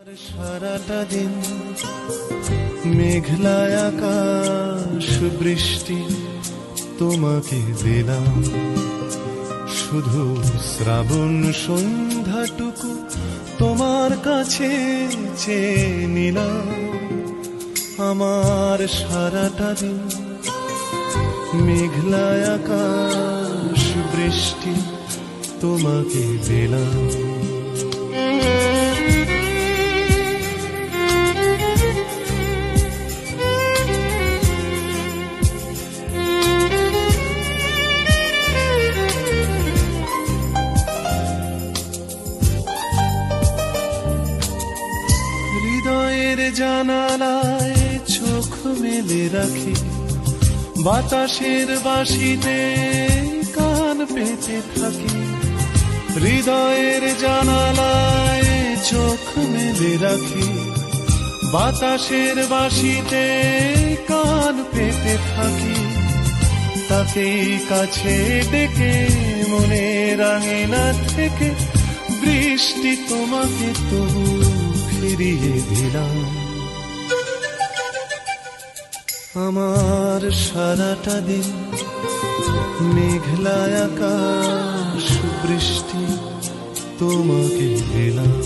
সারাটা দিন মেঘলা আকাশ বৃষ্টি তোমাকে দিলাম, শুধু শ্রাবণ সন্ধ্যাটুকু তোমার কাছে চেয়ে নিলাম। আমার সারাটা দিন মেঘলা আকাশ বৃষ্টি তোমাকে দিলাম। হৃদয়ের জানালায় চোখ মেলে রাখি, বাতাসের বাঁশিতে কান পেতে থাকি। হৃদয়ের জানালায় চোখ মেলে রাখি, বাতাসের বাঁশিতে কান পেতে থাকি। তাকেই কাছে ডেকে মনের আঙিনা থেকে বৃষ্টি তোমাকে তবু ফিরিয়ে দিলাম। আমার সারাটা দিন মেঘলা আকাশ বৃষ্টি তোমাকে দিলাম।